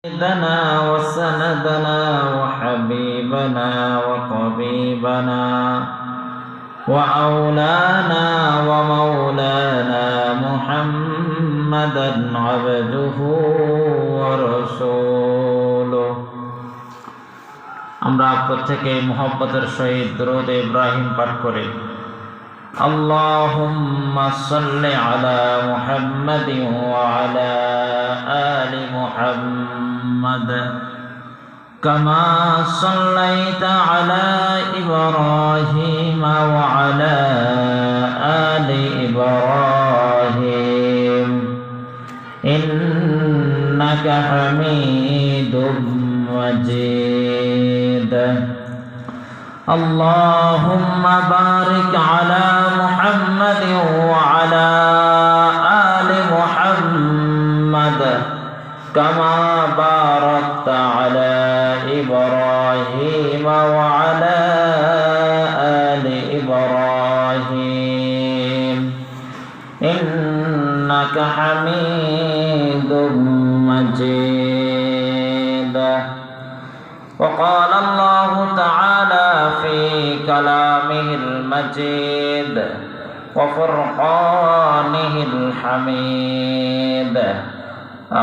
سيدنا وسندنا وحبيبنا وطبيبنا وأولانا ومولانا محمدا عبده ورسوله আমরা প্রত্যেকে মুহাব্বতের সহিত দরুদ ইব্রাহিম পাঠ করি। আল্লাহুম্মা সাল্লি আলা মুহাম্মাদিন ওয়া আলা আলি মুহাম্মাদ কামা সাল্লাইতা আলা ইব্রাহিম ওয়া আলা আলি ইব্রাহিম ইন্নাকা হামিদুম মাজিদ। اللهم بارك على محمد وعلى آل محمد كما باركت على إبراهيم وعلى آل إبراهيم إنك حميد مجيد। وقال الله تعالى في كلامه المجيد وفرقانه الحميد: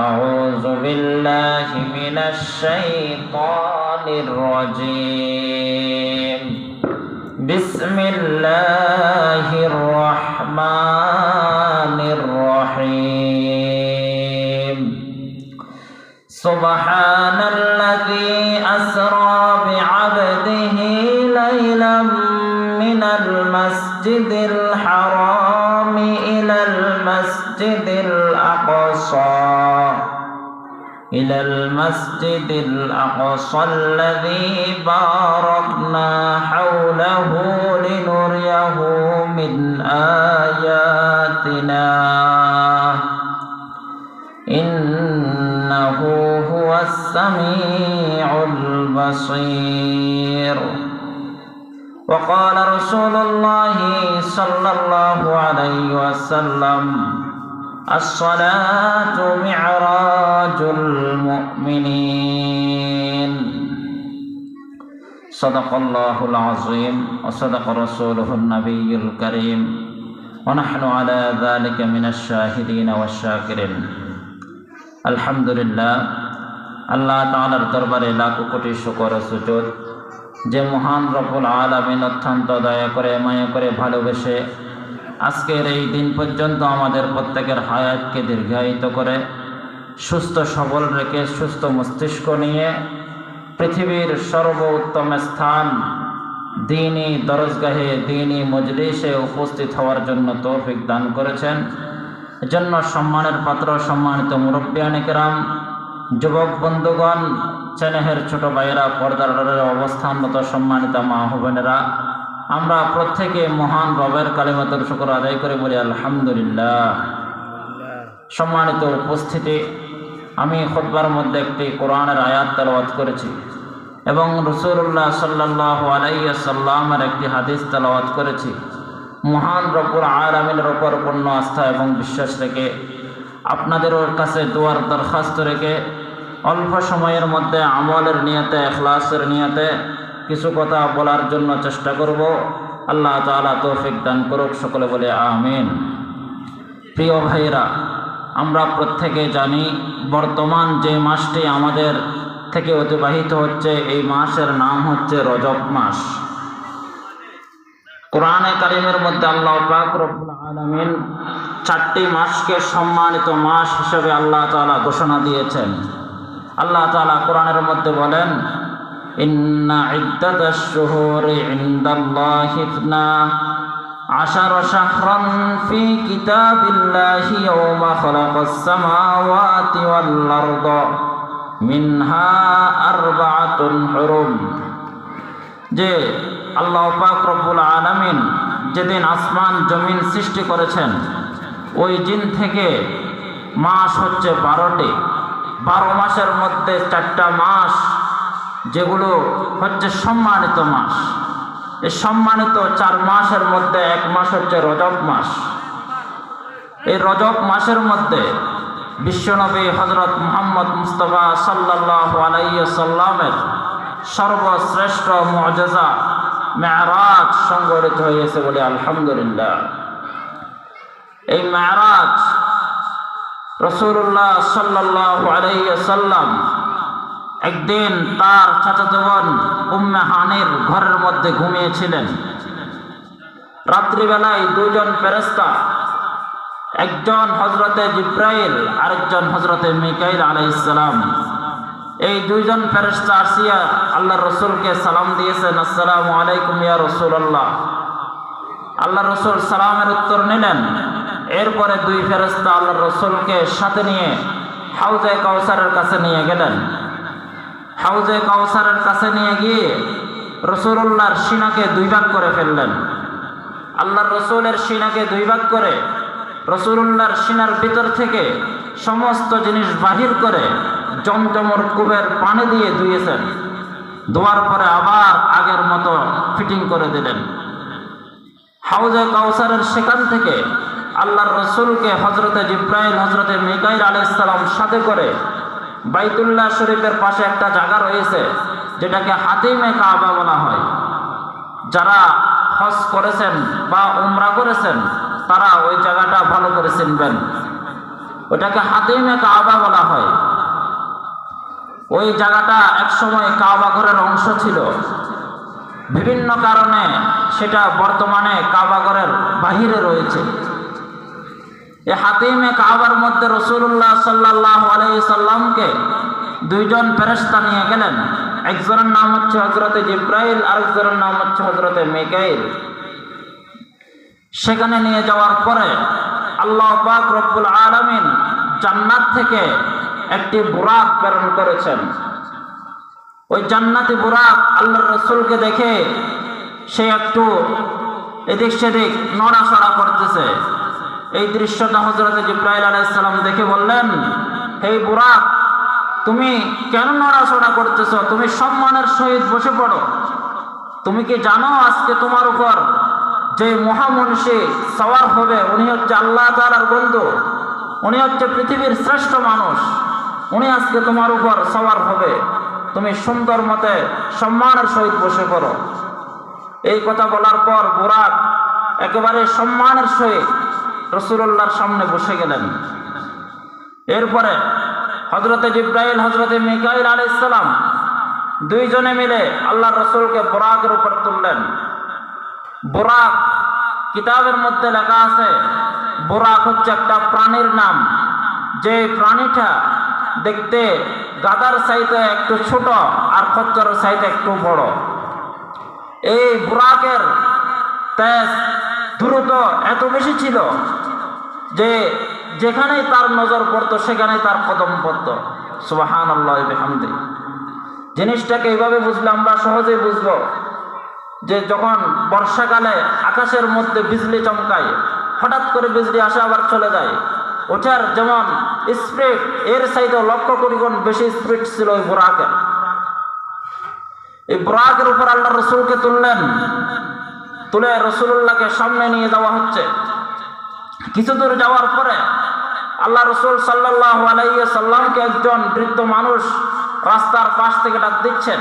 أعوذ بالله من الشيطان الرجيم، بسم الله الرحمن الرحيم، سبحان الذي أسرى بعبده ليلا من المسجد الحرام إلى المسجد الأقصى الذي باركنا حوله لنريه من آياتنا إنه هو السميع البصير۔ وقال رسول الله صلى الله عليه وسلم: الصلاة معراج المؤمنين۔ صدق الله العظيم وصدق رسوله النبي الكريم ونحن على ذلك من الشاهدين والشاكرين। আলহামদুলিল্লাহ, আল্লাহ তাআলার দরবারে লাখো কোটি শুকর ও সুজুদ যে মহান রব্বুল আলামিন অত্যন্ত দয়া করে মায়া করে ভালোবেসে আজকের এই দিন পর্যন্ত আমাদের প্রত্যেকের হায়াতকে দীর্ঘায়িত করে সুস্থ সবল রেখে সুস্থ মস্তিষ্ক নিয়ে পৃথিবীর সর্বোত্তম স্থান দ্বীনি দরজগাহে দ্বীনি মজলিসে উপস্থিত হওয়ার জন্য তৌফিক দান করেছেন। এজন্য সম্মানের পাত্র সম্মানিত মুরব্বিয়ানে কেরাম, যুবক বন্ধুগণ, স্নেহের ছোট ভাইয়েরা, পর্দার আড়ালে অবস্থানরত সম্মানিত মা ও বোনেরা, আমরা প্রত্যেকে মহান রবের কালিমাতুল শুকর আদায় করে বলি আলহামদুলিল্লাহ। সম্মানিত উপস্থিতি, আমি খুতবার মধ্যে একটি কোরআনের আয়াত তেলাওয়াত করেছি এবং রাসূলুল্লাহ সাল্লাল্লাহু আলাইহি ওয়াসাল্লামের একটি হাদিস তেলাওয়াত করেছি। মহান রব্বুল আলামিনের উপর পূর্ণ আস্থা এবং বিশ্বাস রেখে আপনাদের কাছে দোয়ার দরখাস্ত রেখে অল্প সময়ের মধ্যে আমলের নিয়তে ইখলাসের নিয়তে কিছু কথা বলার জন্য চেষ্টা করব। আল্লাহ তাআলা তৌফিক দান করুক, সকলে বলে আমিন। প্রিয় ভাইরা, আমরা প্রত্যেকে জানি বর্তমান যে মাসটি আমাদের থেকে অতিবাহিত হচ্ছে এই মাসের নাম হচ্ছে রজব মাস। কোরআনে কারিমের মধ্যে আল্লাহ পাক রব্বুল আলামিন 4টি মাসকে সম্মানিত মাস হিসেবে আল্লাহ তাআলা ঘোষণা দিয়েছেন। আল্লাহ তাআলা কোরআনের মধ্যে বলেন: ইন্না ইদ্দাতাশ শুহুরি ইনদাল্লাহি 12 শাহরান ফি কিতাবিল্লাহি ইয়াওমা খালাকাস সামাওয়াতি ওয়াল আরদা মিনহা আরবাআতুন হুরুম। যে আল্লাহ পাক রব্বুল আলামিন যেদিন আসমান জমিন সৃষ্টি করেছেন ওই দিন থেকে মাস হচ্ছে 12টি। 12 মাসের মধ্যে 4টা মাস যেগুলো হচ্ছে সম্মানিত মাস। এই সম্মানিত 4 মাসের মধ্যে এক মাস হচ্ছে রজব মাস। এই রজব মাসের মধ্যে বিশ্বনবী হযরত মুহাম্মদ মুস্তাফা সাল্লাল্লাহু আলাইহি ওয়াসাল্লামের সর্বশ্রেষ্ঠ মুআজিজা মেরাজ সংঘটিত হয়েছে বলে আলহামদুলিল্লাহ। এই মেরাজ রাসূলুল্লাহ সাল্লাল্লাহু আলাইহি ওয়াসাল্লাম একদিন তার চাচাতো বোন উম্মে হানির ঘরের মধ্যে ঘুমিয়েছিলেন। রাত্রিবেলায় দুইজন ফেরেশতা, একজন হযরতে জিব্রাইল আরেকজন হযরতে মিকাইল আলাইহিস সালাম, এই দুইজন ফেরেশতা আসিয়া আল্লাহর রাসূলকে সালাম দিয়েছেন, আসসালামু আলাইকুম ইয়া রাসূলুল্লাহ। আল্লাহর রাসূল সালামের উত্তর নিলেন। এরপরে দুই ফেরেশতা আল্লাহর রাসূলকে সাথে নিয়ে হাউজে কাউসারের কাছে নিয়ে গেলেন। হাউজে কাউসারের কাছে নিয়ে গিয়ে রাসূলুল্লাহর সিনাকে দুই ভাগ করে ফেললেন। আল্লাহর রাসূলের সিনাকে দুই ভাগ করে রাসূলুল্লাহর সিনার ভিতর থেকে সমস্ত জিনিস বাহির করে জমজমর কূপের পানি দিয়ে ধুয়েছেন। ধোয়ার পরে আবার আগের মতো ফিটিং করে দিলেন। হাউজে কাউসারের সেখান থেকে আল্লাহর রাসূলকে হযরতে জিব্রাইল হযরতে মিকাইল আলাইহিস সালাম সাথে করে বাইতুল্লাহ শরীফের পাশে একটা জায়গা রয়েছে যেটাকে হাতিমে কাবা বলা হয়। যারা হজ করেছেন বা উমরা করেছেন তারা ওই জায়গাটা ভালো করে চিনবেন। ওটাকে হাতিমে কাবা বলা হয়। ওই জায়গাটা একসময় কাবা ঘরের অংশ ছিল। বিভিন্ন কারণে সেটা বর্তমানে কাবা ঘরের বাহিরে রয়েছে। এই হাতিমে কাবার মধ্যে রাসূলুল্লাহ সাল্লাল্লাহু আলাইহি সাল্লামকে দুইজন ফেরেশতা নিয়ে গেলেন। একজনের নাম হচ্ছে হযরতে জিব্রাইল, আরেকজনের নাম হচ্ছে হযরতে মিকাইল। সেখানে নিয়ে যাওয়ার পরে আল্লাহ পাক রব্বুল আলামিন জান্নাত থেকে একটি বুরাক প্রেরণ করেছেন। ওই জান্নাতি বুরাক আল্লাহর রাসূলকে দেখে সে একটু এদিক সেদিক নড়াচড়া করতেছে। এই দৃশ্যটা হযরতে জিব্রাইল আলাইহিস সালাম দেখে বললেন, হে বুরাক, তুমি কেন নড়াচড়া করতেছো? তুমি সম্মানের সহিত বসে পড়ো। তুমি কি জানো আজকে তোমার উপর যে মহামনীষী সওয়ার হবে উনি হচ্ছে আল্লাহ তাআলার বন্ধু, উনি হচ্ছে পৃথিবীর শ্রেষ্ঠ মানুষ, উনি আজকে তোমার উপর সওয়ার হবে। তুমি সুন্দর মতে সম্মানের সহিত বসে পড়ো। এই কথা বলার পর বুরাক একেবারে সম্মানের সহিত রাসূলুল্লাহর সামনে বসে গেলেন। এরপরে হযরতে জিব্রাইল হযরতে মিকাইল আলাইহিস সালাম দুইজনে মিলে আল্লাহর রাসূলকে বুরাকের উপর তুললেন। বুরাক কিতাবের মধ্যে লেখা আছে বুরাক হচ্ছে একটা প্রাণীর নাম, যে প্রাণীটা দেখতে গাধার চাইতে একটু ছোট আর খচ্চরের চাইতে একটু বড়। এই বুরাকের তেজ দ্রুত এত বেশি ছিল যে যেখানেই তার নজর পড়তো সেখানেই তার কদম পড়তো। সুবহানাল্লাহ বিহামদিহি। জিনিসটাকে এইভাবে বুঝলে আমরা সহজেই বুঝবো যে যখন বর্ষাকালে আকাশের মধ্যে বিজলি চমকায়, হঠাৎ করে বিজলি আসে আবার চলে যায়, ওটার যেমন স্পিড এর চাইতে লক্ষ কোটি গুণ বেশি স্পিড ছিল ওই বুরাকের। এই বুরাকের উপর আল্লাহ রাসূলকে তুললেন। তুলে রাসূলুল্লাহকে সামনে নিয়ে যাওয়া হচ্ছে। কিছু দূর যাওয়ার পরে আল্লাহ রাসূল সাল্লাল্লাহু আলাইহি ওয়াসাল্লামকে একজন বৃদ্ধ মানুষ রাস্তার পাশ থেকে ডাক দিচ্ছেন।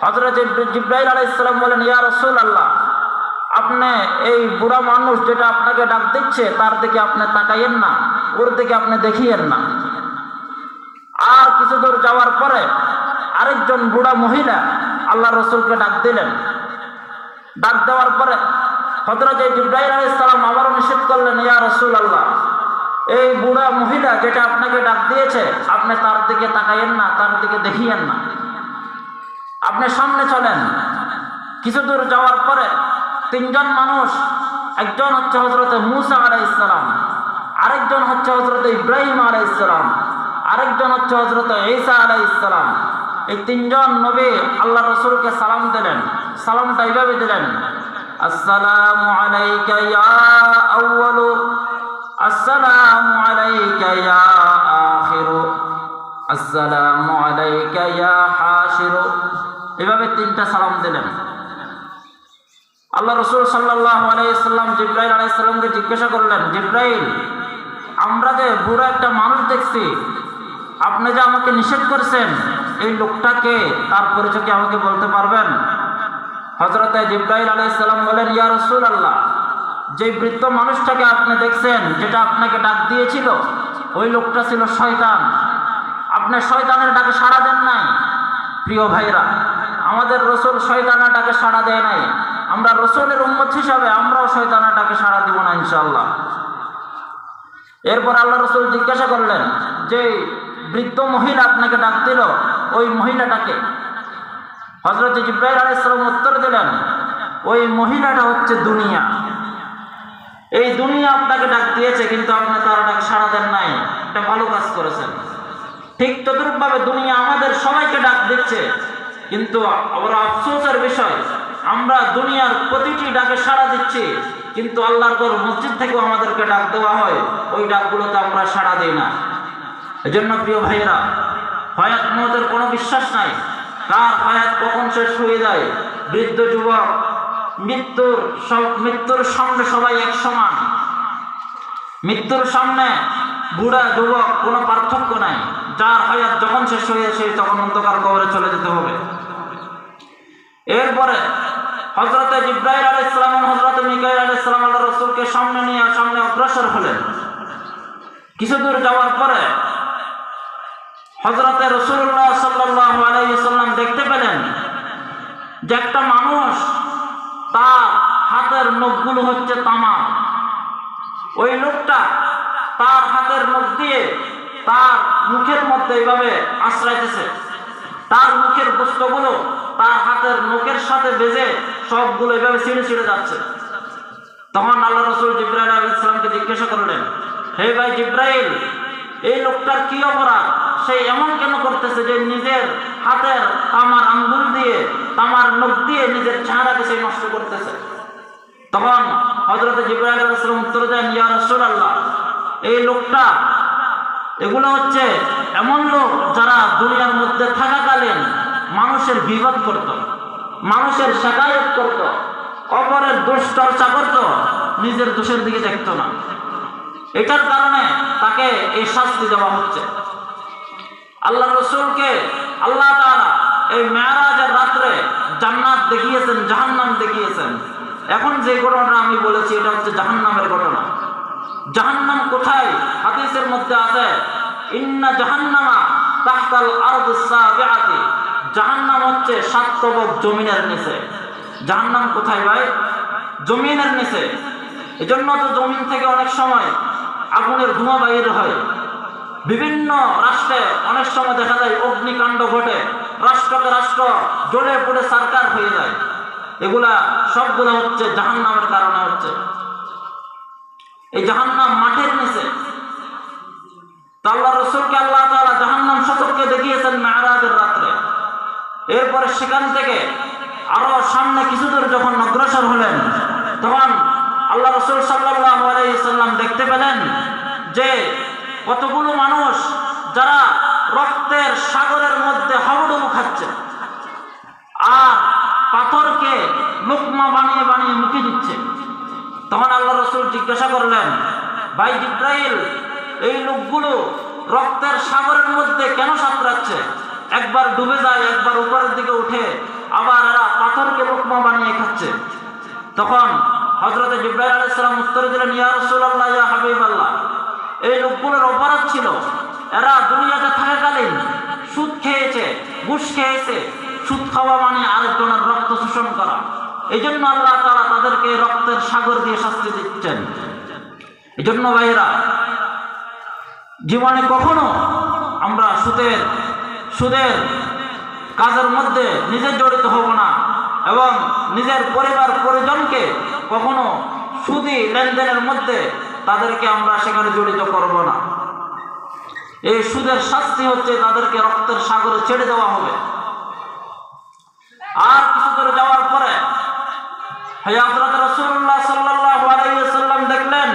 হযরত জিব্রাইল আলাইহিস সালাম বলেন, ইয়া রাসূলুল্লাহ, আপনি এই বুড়া মানুষ যেটা আপনাকে ডাক দিচ্ছে তার দিকে আপনি তাকাইয়েন না, ওর দিকে আপনি দেখিয়েন না। আর কিছু দূর যাওয়ার পরে আরেকজন বুড়া মহিলা আল্লাহ রাসূলকে ডাক দিলেন। ডাক দেওয়ার পরে হযরত জিব্রাইল আলাইহিস সালাম আবারও নিষেধ করলেন, ইয়া রাসূলুল্লাহ, এই বুড়া মহিলা যেটা আপনাকে ডাক দিয়েছে আপনি তার দিকে তাকাইয়েন না, তার দিকে দেখিয়েন না, আপনি সামনে চলেন। কিছু দূর যাওয়ার পরে তিনজন মানুষ, একজন হচ্ছে হযরতে মূসা আলাইহিস সালাম, আরেকজন হচ্ছে হযরতে ইব্রাহিম আলাইহিস সালাম, আরেকজন হচ্ছে হযরতে ঈসা আলাইহিস সালাম। এই তিনজন নবী আল্লাহ রাসূলকে সালাম দিলেন। সালামটা এইভাবে দিলেন, আসসালামু আলাইকা ইয়া আউয়ালু, আসসালামু আলাইকা ইয়া আখিরু, আসসালামু আলাইকা ইয়া হাশিরু। এভাবে তিনটা সালাম দিলেন। আল্লাহ রাসূল সাল্লাল্লাহু আলাইহি সাল্লাম জিব্রাইল আলাইহিস সালামকে জিজ্ঞাসা করলেন, জিব্রাইল, আমরা যে বুড়ো একটা মানুষ দেখছি, আপনি যে আমাকে নিষেধ করছেন, এই লোকটাকে তার পরিচয় কি আমাকে বলতে পারবেন? হযরত জিবরাইল আলাইহিস সালাম বলেন, ইয়া রাসূলুল্লাহ, যে বৃদ্ধ মানুষটাকে আপনি দেখছেন, যেটা আপনাকে ডাক দিয়েছিল, ওই লোকটা ছিল শয়তান। আপনি শয়তানের ডাকে সাড়া দেন নাই। প্রিয় ভাইরা, আমাদের রাসূল শয়তানের ডাকে সাড়া দেয় নাই। আমরা রাসূলের উম্মত হিসাবে আমরাও শয়তানের ডাকে সাড়া দিব না ইনশাআল্লাহ। এরপর আল্লাহ রাসূল জিজ্ঞাসা করলেন, যে বৃদ্ধ মহিলা আপনাকে ডাক দিল, ওই মহিলাটাকে? হযরত জিবরাইল আলাইহিস সালাম উত্তর দিলেন, ওই মহিলাটা হচ্ছে দুনিয়া। এই দুনিয়া আপনাকে ডাক দিয়েছে, কিন্তু আপনি তার ডাক সাড়া দেন নাই। এটা ভালো কাজ করেছেন। ঠিক তদ্রূপভাবে দুনিয়া আমাদের সবাইকে ডাক দিচ্ছে, কিন্তু আমরা আফসোসের বিষয়, আমরা দুনিয়ার প্রতিটি ডাকে সাড়া দিচ্ছি, কিন্তু আল্লাহর ঘর মসজিদ থেকেও আমাদেরকে ডাক দেওয়া হয়, ওই ডাকগুলোতে আমরা সাড়া দিই না। এজন্য প্রিয় ভাইয়েরা, হায়াত মওতের কোনো বিশ্বাস নাই। কার হায়াত কখন শেষ হয়ে যায়? বৃদ্ধ যুবক, মৃত্যুর সামনে সবাই এক সমান। মৃত্যুর সামনে বুড়া যুবক কোনো পার্থক্য নাই। যার হায়াত যখন শেষ হয়ে যায়, তখন অন্ধকার কবরে চলে যেতে হবে। এরপরে হযরত জিবরাইল আলাইহিস সালাম ও হযরত মিকাইল আলাইহিস সালাম আল্লাহর রাসূলকে সামনে নিয়ে সামনে অগ্রসর হলেন। কিছু দূর যাওয়ার পরে হযরত রাসূলুল্লাহ সাল্লাল্লাহু আলাইহি ওয়াসাল্লাম দেখতে পেলেন যে একটা মানুষ, তার হাতের নখগুলো হচ্ছে তামা। ওই লোকটা তার হাতের নখ দিয়ে তার মুখের মধ্যে এইভাবে আশ্রাইতেছে। তার মুখের গোশতগুলো তার হাতের নখের সাথে বেজে সবগুলো এইভাবে ছিঁড়ে ছিঁড়ে যাচ্ছে। তখন আল্লাহ রাসূল জিবরাইল আলাইহিস সালামকে জিজ্ঞাসা করলেন, হে ভাই জিবরাইল, এই লোকটার কি অপরাধ? সে এমন কেন করতেছে যে নিজের হাতের তামার আঙ্গুল দিয়ে, তামার নখ দিয়ে নিজের চেহারাকে সে নষ্ট করতেছে? তখন হযরত জিবরাইল আলাইহিস সালাম উত্তর দেন, ইয়া রাসূলুল্লাহ, এই লোকটা, এগুলো হচ্ছে এমন লোক যারা দুনিয়ার মধ্যে থাকাকালীন মানুষের বিপদ করত, মানুষের শিকায়ত করত, অপরের দোষ চর্চা করত, নিজের দোষের দিকে দেখত না। এটার কারণে তাকে এই শাস্তি দেওয়া হচ্ছে। আল্লাহ রাসূলকে আল্লাহ তাআলা এই মেরাজের রাত্রে জান্নাত দেখিয়েছেন, জাহান্নাম দেখিয়েছেন। এখন যে ঘটনাটা আমি বলেছি, এটা হচ্ছে জাহান্নামের ঘটনা। জাহান্নাম কোথায়? হাদিসের মধ্যে আছে, ইন্না জাহান্নামা তাহতাল আরদিস সাবিআতি। জাহান্নাম হচ্ছে 7 তবক জমিনের নিচে। জাহান্নাম কোথায় ভাই? জমিনের নিচে। এজন্য তো জমিন থেকে অনেক সময় আগুনের ধোঁয়া বাইর হয়। বিভিন্ন রাষ্ট্রে অনেক সময় দেখা যায় অগ্নিকাণ্ড ঘটে, রাষ্ট্রকে রাষ্ট্র জ্বলে পুড়ে ছারখার হয়ে যায়। এগুলা সবগুলো হচ্ছে জাহান্নামের কারণে হচ্ছে। এই জাহান্নাম মাটির নিচে। আল্লাহ রাসূলকে আল্লাহ তাআলা জাহান্নাম সচক্ষে দেখিয়েছেন মেরাজের রাত্রে। এরপরে সেখান থেকে আরো সামনে কিছু দূর যখন অগ্রসর হলেন, তখন আল্লাহ রাসূল সাল্লাল্লাহু আলাইহি ওয়াসাল্লাম দেখতে পেলেন যে কতগুলো মানুষ যারা রক্তের সাগরের মধ্যে হাবুডুবু খাচ্ছে আর পাথরকে লোকমা বানিয়ে বানিয়ে মুখে দিচ্ছে। তখন আল্লাহ রাসূল জিজ্ঞাসা করলেন, ভাই জিবরাইল, এই লোকগুলো রক্তের সাগরের মধ্যে কেন সাঁতরাচ্ছে? একবার ডুবে যায়, একবার উপরের দিকে উঠে, আবার এরা পাথরকে লোকমা বানিয়ে খাচ্ছে। তখন হযরত জিবরাইল আলাইহিস সালাম উত্তর দিলেন, ইয়া রাসূলুল্লাহ, ইয়া হাবিবাল্লাহ, এই লোকগুলোর অপরাধ ছিল, এরা দুনিয়াতে থাকাকালীন সুদ খেয়েছে, ঘুষ খেয়েছে। সুদ খাওয়া মানে আরেকজনের রক্ত শোষণ করা। এই জন্য আল্লাহ তাআলা তাদেরকে রক্তের সাগর দিয়ে শাস্তি দিচ্ছেন। এই জন্য ভাইরা, জীবনে কখনো আমরা সুদের কাজের মধ্যে নিজে জড়িত হব না, এবং নিজের পরিবার পরিজনকে কখনো সুদি লেনদেনের মধ্যে তাদেরকে আমরা সেখানে জড়িত করব না। এই সুদের শাস্তি হচ্ছে তাদেরকে রক্তের সাগরে ছেড়ে দেওয়া হবে। আর কিছু দূর যাওয়ার পরে হযরত রাসূলুল্লাহ সাল্লাল্লাহু আলাইহি ওয়াসাল্লাম দেখলেন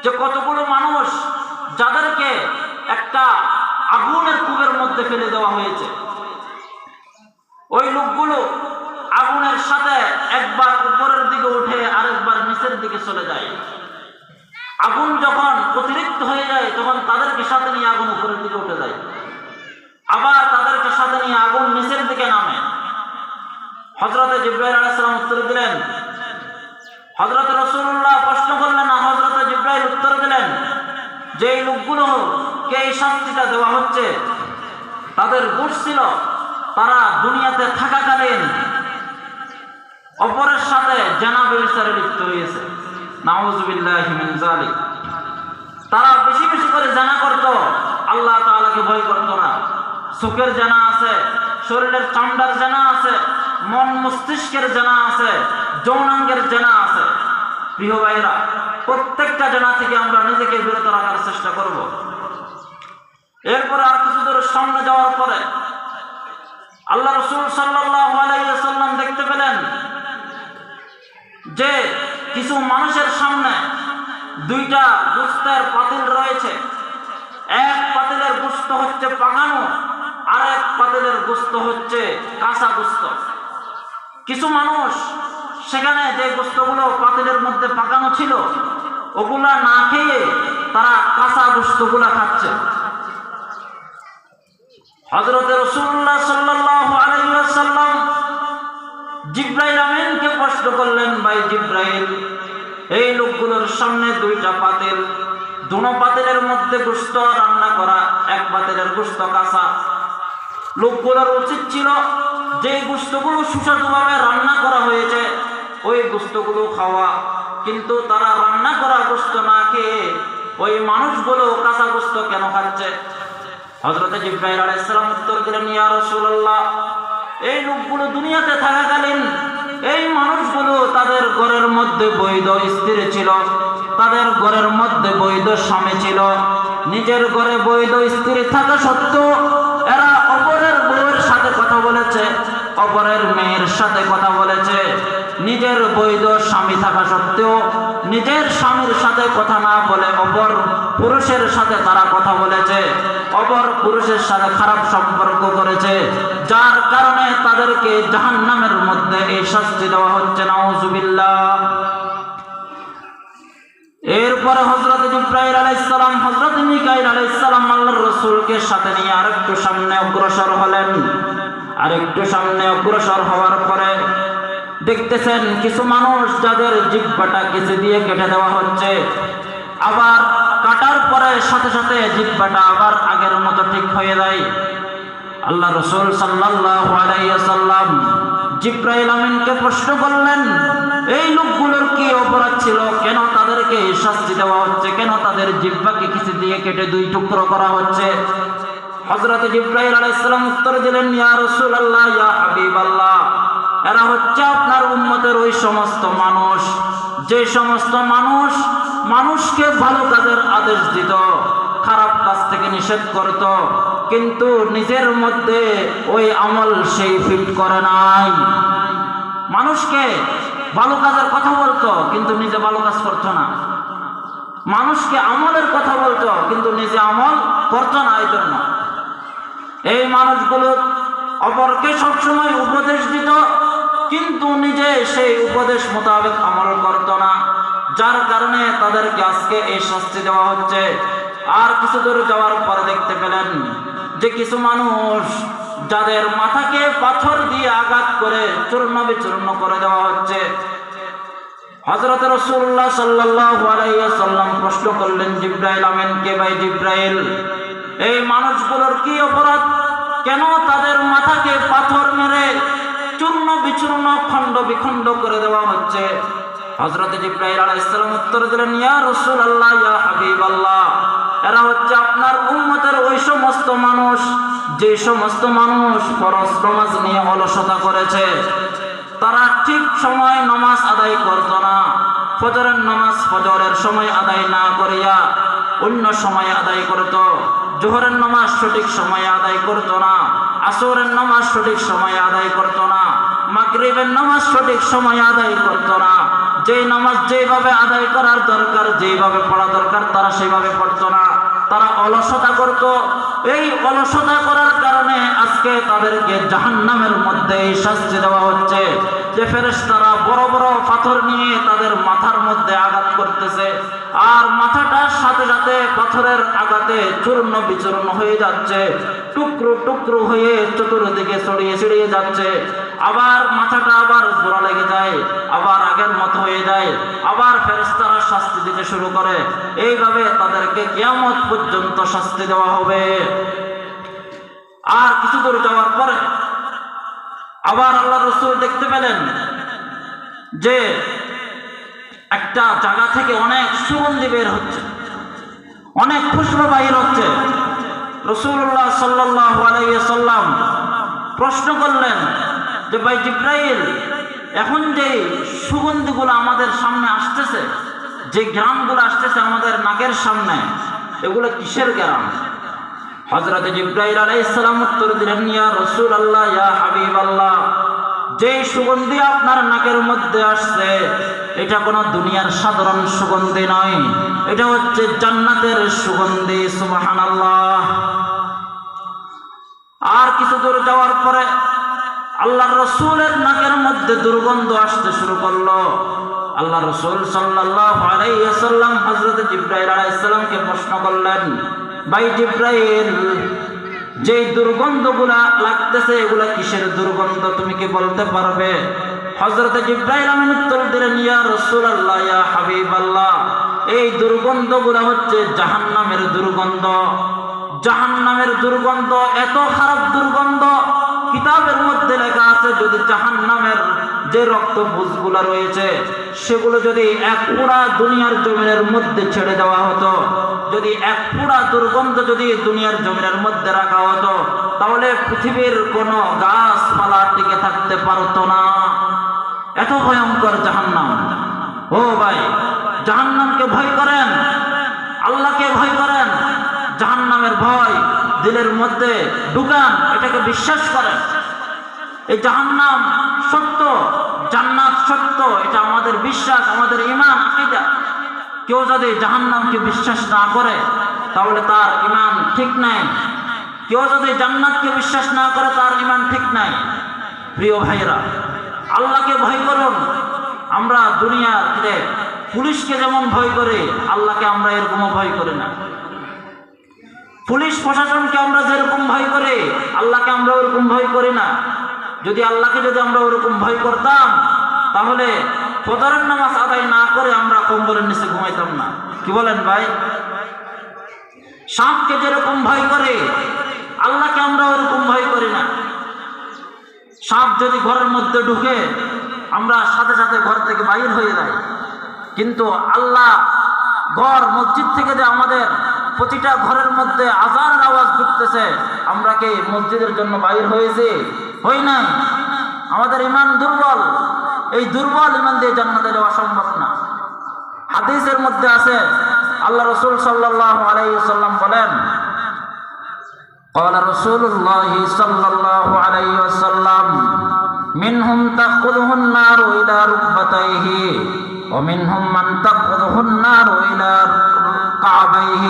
যে কতগুলো মানুষ যাদেরকে একটা আগুনের কূপের মধ্যে ফেলে দেওয়া হয়েছে। ওই লোকগুলো আগুনের সাথে একবার উপরের দিকে উঠে আরেকবার নিচের দিকে চলে যায়। আগুন যখন অতিরিক্ত হয়ে যায় তখন তাদেরকে সাথে নিয়ে আগুন উপরের দিকে উঠে যায়, আবার তাদেরকে সাথে নিয়ে আগুন নিচের দিকে নামে। হযরত জিবরাইল আলাইহিস সালাম উত্তর দিলেন, হযরত রাসূলুল্লাহ প্রশ্ন করলেন, না হযরত জিবরাইল উত্তর দিলেন যে এই লোকগুলোকে এই শাস্তিটা দেওয়া হচ্ছে, তাদের দোষ ছিল তারা দুনিয়াতে থাকাকালীন অপরের সাথে জানা ব্যভিচারে লিপ্ত হয়েছে। নাউযুবিল্লাহি মিন যালিক। তারা বেশি বেশি করে জানা করত, আল্লাহ তাআলাকে ভয় করত না। চোখের জানা আছে, শরীরের চামড়ার জানা আছে, মন মস্তিষ্কের জানা আছে, যৌনাঙ্গের জানা আছে। প্রিয় ভাইরা, প্রত্যেকটা জানা থেকে আমরা নিজেকে বিরত রাখার চেষ্টা করব। এরপরে আর কিছু দূর সামনে যাওয়ার পরে আল্লাহ রাসূল সাল্লাল্লাহু আলাইহি ওয়াসাল্লাম দেখতে পেলেন যে কিছু মানুষের সামনে দুইটা গোশতের পাতিল রয়েছে। এক পাতিলের গোশত হচ্ছে পাকানো, আর এক পাতিলের গোশত হচ্ছে কাঁচা গোশত। কিছু মানুষ সেখানে যে গোশতগুলো পাতিলের মধ্যে পাকানো ছিল ওগুলা না খেয়ে তারা কাঁচা গোশতগুলা খাচ্ছে। হযরত রাসূলুল্লাহ সাল্লাল্লাহু আলাইহি ওয়াসাল্লাম জিবরাইল আমিনকে প্রশ্ন করলেন, ভাই জিবরাইল, এই লোকগুলোর সামনে দুইটা পাতিল, দুটো পাতিলের মধ্যে গোশত রান্না করা, এক পাতিলের গোশত কাঁচা। লোকগুলোর উচিত ছিল যে গোশতগুলো সুস্বাদুভাবে রান্না করা হয়েছে ওই গোশতগুলো খাওয়া, কিন্তু তারা রান্না করা গোশত না খেয়ে ওই মানুষগুলো কাঁচা গোশত কেন খাচ্ছে? হযরত জিবরাইল আলাইহিস সালাম উত্তর দিলেন, ইয়া রাসূলুল্লাহ, এই লোকগুলো দুনিয়াতে থাকাকালীন এই মানুষগুলো তাদের ঘরের মধ্যে বৈধ স্ত্রী ছিল, তাদের ঘরের মধ্যে বৈধ স্বামী ছিল। নিজের ঘরে বৈধ স্ত্রী থাকা সত্ত্বেও এরা অপরের বউয়ের সাথে কথা বলেছে, অপরের মেয়ের সাথে কথা বলেছে। নিজের বৈধ স্বামী থাকা সত্ত্বেও নিজের স্বামীর সাথে কথা না বলে অপর পুরুষের সাথে তারা কথা বলেছে, অপর পুরুষের সাথে খারাপ সম্পর্ক করেছে, যার কারণে তাদেরকে জাহান্নামের মধ্যে এই শাস্তি দেওয়া হচ্ছে। নাউযুবিল্লাহ। এরপরে হযরত জিবরাইল আলাইহিস সালাম, হযরত মিকাইল আলাইহিস সালাম আল্লাহর রাসূলকে সাথে নিয়ে আরেকটু সামনে অগ্রসর হলেন। আরেকটু সামনে অগ্রসর হওয়ার পরে দেখতেছেন কিছু মানুষ যাদের জিহ্বাটা কেচি দিয়ে কেটে দেওয়া হচ্ছে, আবার কাটার পরে সাথে সাথে জিহ্বাটা আবার আগের মতো ঠিক হয়ে যায়। আল্লাহ রাসূল সাল্লাল্লাহু আলাইহি ওয়াসাল্লাম জিবরাইল আমিনকে প্রশ্ন করলেন, এই লোকগুলোর কি অপরাধ ছিল? কেন তাদেরকে শাস্তি দেওয়া হচ্ছে? কেন তাদের জিহ্বাকে কেচি দিয়ে কেটে দুই টুকরো করা হচ্ছে? হযরত জিবরাইল আলাইহিস সালাম উত্তর দিলেন, ইয়া রাসূলুল্লাহ, ইয়া হাবিবাল্লাহ, এরা হচ্ছে আপনার উম্মতের ওই সমস্ত মানুষ যে সমস্ত মানুষ মানুষকে ভালো কাজের আদেশ দিত, খারাপ কাজ থেকে নিষেধ করত, কিন্তু নিজের মধ্যে ওই আমল সেই ফিট করে নাই। মানুষকে ভালো কাজের কথা বলতো কিন্তু নিজে ভালো কাজ করতো না, মানুষকে আমলের কথা বলতো কিন্তু নিজে আমল করতো না। এই জন্য এই মানুষগুলো অপরকে সবসময় উপদেশ দিত কিন্তু নিজে সেই উপদেশ মোতাবেক আমল করতো না, যার কারণে তাদেরকে আজকে এই শাস্তি দেওয়া হচ্ছে। আর কিছু দূর যাওয়ার পরে দেখতে পেলেন যে কিছু মানুষ যাদের মাথাকে পাথর দিয়ে আঘাত করে চূর্ণ বিচূর্ণ করে দেওয়া হচ্ছে। হযরত রাসূলুল্লাহ সাল্লাল্লাহু আলাইহি ওয়াসাল্লাম প্রশ্ন করলেন জিবরাইল আমিনকে, ভাই জিবরাইল, এই মানুষগুলোর কি অপরাধ? কেন তাদের মাথাকে পাথর মেরে চূর্ণ বিচূর্ণ খণ্ড বিখণ্ড করে দেওয়া হচ্ছে? হযরত জিবরাইল আলাইহিস সালাম উত্তর দিলেন, ইয়া রাসূলুল্লাহ, ইয়া হাবিবাল্লাহ, এরা হচ্ছে আপনার উম্মতের ওই সমস্ত মানুষ যে সমস্ত মানুষ ফরজ নামাজ নিয়ে অলসতা করেছে। তারা ঠিক সময় নামাজ আদায় করত না, ফজরের নামাজ ফজরের সময় আদায় না করিয়া অন্য সময় আদায় করত, জোহরের নামাজ সঠিক সময়ে আদায় করত না, আসরের নামাজ সঠিক সময়ে আদায় করত না, মাগরিবের নামাজ সঠিক সময়ে আদায় করত না। যেই নামাজ যেভাবে আদায় করার দরকার, যেভাবে পড়া দরকার তারা সেইভাবে পড়তো না, তারা অলসতা করত। এই অলসতা করার কারণে আজকে আজকে তাদেরকে জাহান্নামের মধ্যে এই শাস্তি দেওয়া হচ্ছে যে ফেরেশতারা বড় বড় পাথর নিয়ে তাদের মাথার মধ্যে আঘাত করতেছে, আর মাথাটার সাথে সাথে পাথরের আঘাতে চূর্ণ বিচূর্ণ হয়ে যাচ্ছে, টুকরো টুকরো হয়ে চতুর্দিকে ছড়িয়ে ছিড়িয়ে যাচ্ছে। আবার মাথাটা আবার জোড়া লেগে যায়, আবার আগের মতো হয়ে যায়, আবার ফেরেশতারা শাস্তি দিতে শুরু করে। এইভাবে তাদেরকে কিয়ামত পর্যন্ত শাস্তি দেওয়া হবে। আর কিছু দূর যাওয়ার পরে আবার আল্লাহ রাসূল দেখতে পেলেন যে একটা জায়গা থেকে অনেক সুগন্ধি বের হচ্ছে, অনেক খুশবু বাহির হচ্ছে। রাসূলুল্লাহ সাল্লাল্লাহু আলাইহি ওয়াসাল্লাম প্রশ্ন করলেন যে ভাই জিবরাইল, এখন যে সুগন্ধিগুলো আমাদের সামনে আসতেছে, যে গ্রামগুলো আসতেছে আমাদের নাকের সামনে, এগুলো কিসের গ্রাম? হযরত জিবরাইল আলাইহিস সালাম উত্তর দিলেন, ইয়া রাসূলুল্লাহ, ইয়া হাবিবাল্লাহ, যে সুগন্ধি আপনার নাকের মধ্যে আসছে এটা কোনো দুনিয়ার সাধারণ সুগন্ধি নয়, এটা হচ্ছে জান্নাতের সুগন্ধি। সুবহানাল্লাহ। আর কিছু দূর যাওয়ার পরে আল্লাহর রাসূলের নাকের মধ্যে দুর্গন্ধ আসতে শুরু করলো। আল্লাহ রাসূল সাল্লাল্লাহু আলাইহি ওয়াসাল্লাম হযরত জিবরাইল আলাইহিস সালামকে প্রশ্ন করলেন, ভাই জিবরাইল, যে দুর্গন্ধগুলা লাগতেছে এগুলা কিসের দুর্গন্ধ, তুমি কি বলতে পারবে? হযরত জিবরাইল আমিন উত্তর দিলেন, ইয়া রাসূলুল্লাহ, ইয়া হাবিবাল্লাহ, এই দুর্গন্ধগুলা হচ্ছে জাহান্নামের দুর্গন্ধ। জাহান্নামের দুর্গন্ধ এত খারাপ দুর্গন্ধ, কিতাবের মধ্যে লেখা আছে যদি জাহান্নামের যে রক্তপুঞ্জগুলো রয়েছে সেগুলো যদি এক পুরা দুনিয়ার জমিনের মধ্যে ছেড়ে দেওয়া হতো, যদি এক পুরা দুর্গন্ধ যদি দুনিয়ার জমিনের মধ্যে রাখা হতো, তাহলে পৃথিবীর কোনো গাছপালা টিকে থাকতে পারতো না। এত ভয়ঙ্কর জাহান্নাম। ও ভাই, জাহান্নামকে ভয় করেন, আল্লাহকে ভয় করেন, জাহান্নামের ভয় দিলের মধ্যে ঢুকান, এটাকে বিশ্বাস করেন। এই জাহান্নাম সত্য, জান্নাত সত্য, এটা আমাদের বিশ্বাস, আমাদের ঈমান, আকীদা। কেউ যদি জাহান্নামকে বিশ্বাস না করে তাহলে তার ঈমান ঠিক নাই। কেউ যদি জান্নাতকে বিশ্বাস না করে তার ঈমান ঠিক নাই। প্রিয় ভাইরা, আল্লাহকে ভয় করুন। আমরা দুনিয়াতে পুলিশকে যেমন ভয় করি, আল্লাহকে আমরা এরকমও ভয় করি না। পুলিশ প্রশাসনকে আমরা যেরকম ভয় করি, আল্লাহকে আমরা ওরকম ভয় করি না। যদি আল্লাহকে যদি আমরা ওরকম ভয় করতাম তাহলে ফজরের নামাজ আদায় না করে আমরা কম্বলের নিচে ঘুমাইতাম না। কি বলেন ভাই? সাপকে যেরকম ভয় করে আল্লাহকে আমরা ওরকম ভয় করি না। সাপ যদি ঘরের মধ্যে ঢুকে আমরা সাথে সাথে ঘর থেকে বাইর হয়ে যাই, কিন্তু আল্লাহ ঘর মসজিদ থেকে যে আমাদের প্রতিটা ঘরের মধ্যে আজানের আওয়াজ ঢুকতেছে, আমরা কি মসজিদের জন্য বাইর হয়েছি? হই নাই। আমাদের ঈমান দুর্বল। এই দুর্বল ঈমান দিয়ে জান্নাতে যাওয়া সম্ভব না। হাদিসের মধ্যে আছে, আল্লাহ রাসূল সাল্লাল্লাহু আলাইহি ওয়াসাল্লাম বলেন, قال رسول الله صلى الله عليه وسلم منهم تأخذه النار إلى ركبتيه ومنهم من تأخذه النار إلى كعبيه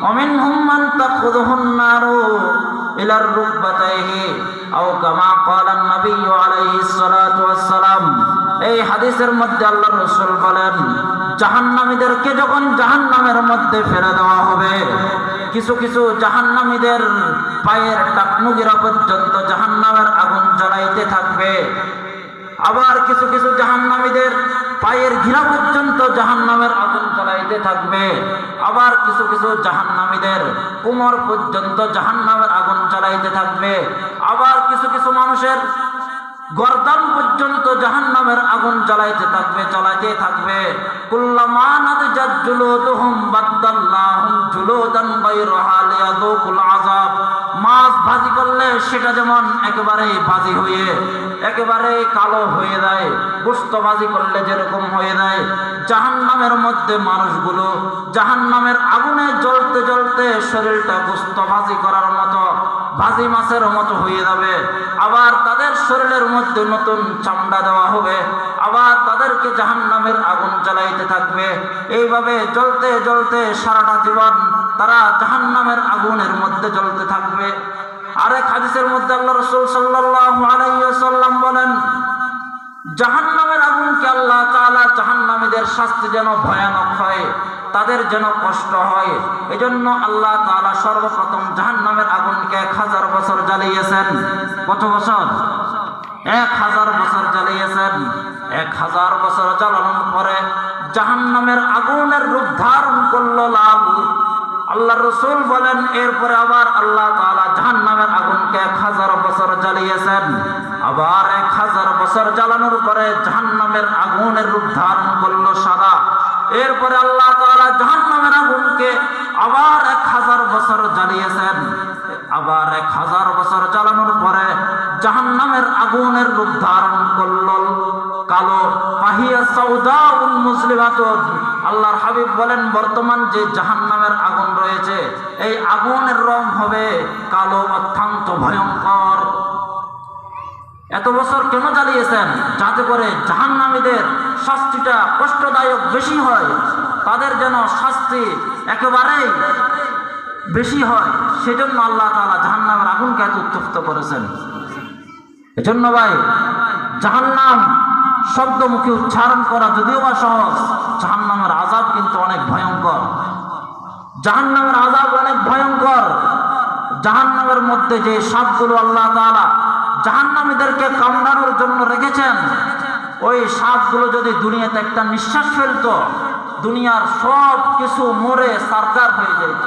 ومنهم من تأخذه النار إلى الركبتيه أو كما قال النبي عليه الصلاة والسلام। এই হাদিসের মধ্যে আল্লাহর রাসূল বলেন, জাহান্নামীদেরকে যখন জাহান্নামের মধ্যে ফেলে দেওয়া হবে, কিছু কিছু জাহান্নামীদের পায়ের টাকনুগিরা পর্যন্ত জাহান্নামের আগুন জ্বলাইতে থাকবে। আবার কিছু কিছু জাহান্নামীদের পায়ের ঘিরা পর্যন্ত জাহান্নামের আগুন জ্বলাইতে থাকবে। আবার কিছু কিছু জাহান্নামীদের কোমর পর্যন্ত জাহান্নামের আগুন জ্বলাইতে থাকবে। আবার কিছু কিছু মানুষের গর্দান পর্যন্ত জাহান্নামের আগুন জ্বলাইতে থাকবে। কুল্লামা নাদজাত জুলুদুহুম বাদদাল্লাহুম জুলুদান গায়রাহা লিয়াযুকুল আযাব। মাছ ভাজি করলে সেটা যেমন একেবারে ভাজি হয়ে একেবারে কালো হয়ে যায়, গোশত ভাজি করলে যেরকম হয়ে যায়, জাহান্নামের মধ্যে মানুষগুলো জাহান্নামের আগুনে জ্বলতে জ্বলতে শরীরটা গোশত ভাজি করার মতো, ভাজি মাছের মতো হয়ে যাবে। আবার তাদের শরীরের মধ্যে নতুন চামড়া দেওয়া হবে, আবার তাদেরকে জাহান্নামের আগুন জ্বালাইতে থাকবে। এইভাবে জ্বলতে জ্বলতে সারাটা জীবন তারা জাহান্নামের আগুনের মধ্যে জ্বলতে থাকবে। আরেক হাদিসের মধ্যে আল্লাহ রাসূল সাল্লাল্লাহু আলাইহি ওয়াসাল্লাম বলেন, জাহান্নামের আগুনকে আল্লাহ তাআলা জাহান্নামীদের শাস্তি যেন ভয়ানক হয়, তাদের যেন কষ্ট হয়, এজন্য আল্লাহ তাআলা সর্বপ্রথম জাহান্নামের আগুনকে 1000 বছর জ্বালিয়েছেন। কত বছর? 1000 বছর জ্বালিয়েছেন। 1000 বছর জ্বালানোর পরে জাহান্নামের আগুনের রূপ ধারণ করলো লাল। আল্লাহ রাসূল বলেন, এরপরে আবার আল্লাহ তাআলা জাহান্নামের আগুনকে 1000 বছর জ্বালিয়েছেন। আবার 1000 বছর জ্বালানোর পরে জাহান্নামের আগুনের রূপ ধারণ করলো সাদা। এরপরে আল্লাহ তাআলা জাহান্নামের আগুনকে আবার 1000 বছর জ্বালিয়েছেন। আবার 1000 বছর জ্বালানোর পরে জাহান্নামের আগুনের রূপ ধারণ করলো কালো। ফাহিয়া সাউদাউন মুসলিমাতুন। আল্লাহর হাবিব বলেন, বর্তমান যে জাহান্নামের আগুন রয়েছে, এই আগুনের রং হবে কালো, অত্যন্ত ভয়ঙ্কর। এত বছর কেন জ্বালিয়েছেন? যাতে করে জাহান্নামীদের শাস্তিটা কষ্টদায়ক বেশি হয়, তাদের যেন শাস্তি একেবারেই বেশি হয়, সেজন্য আল্লাহ তাআলা জাহান্নামের আগুনকে এত উত্তপ্ত করেছেন। এজন্য ভাই, জাহান্নাম শব্দমুখে উচ্চারণ করা যদিও বা সহজ, জাহান্নামের আযাব কিন্তু অনেক ভয়ঙ্কর। জাহান্নামের আযাব অনেক ভয়ঙ্কর। জাহান্নামের মধ্যে যে সাপগুলো আল্লাহ তাআলা জাহান্নামীদেরকে কামড়ানোর জন্য রেখেছেন, ওই সাপগুলো যদি দুনিয়াতে একটা নিঃশ্বাস ফেলতো, দুনিয়ার সব কিছু মরে সারকার হয়ে যেত।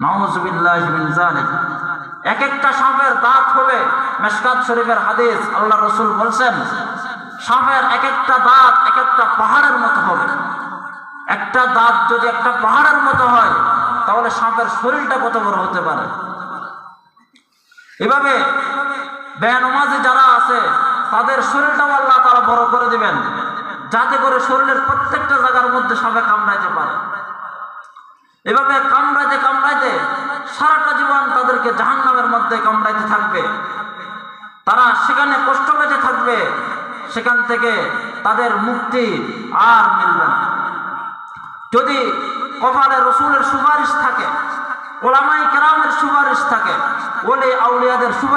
নাউযুবিল্লাহি মিন যালিক। এক একটা সাপের দাঁত হবে, মিশকাত শরীফের হাদিস, আল্লাহ রাসূল বলছেন, সাপের এক একটা দাঁত এক একটা পাহাড়ের মতো হবে। একটা দাঁত যদি একটা পাহাড়ের মতো হয়, তাহলে সাপের শরীরটা কত বড় হতে পারে। এভাবে বেনামাজি যারা আছে, তাদের শরীরটাও আল্লাহ তাআলা বড় করে দিবেন, যাতে করে শরীরের প্রত্যেকটা জায়গার মধ্যে সাপে কামড়াইতে পারে। এভাবে কামড়াইতে কামড়াইতে সারাটা জীবন তাদেরকে জাহান্নামের মধ্যে কামড়াইতে থাকবে। তারা সেখানে কষ্ট পেতে থাকবে, সেখান থেকে তাদের মুক্তি আর মিলবে না। যদি কপালে রাসূলের সুপারিশ থাকে, উলামায়ে কেরামের সুপারিশ থাকে, ওলি আউলিয়াদের সুপারিশ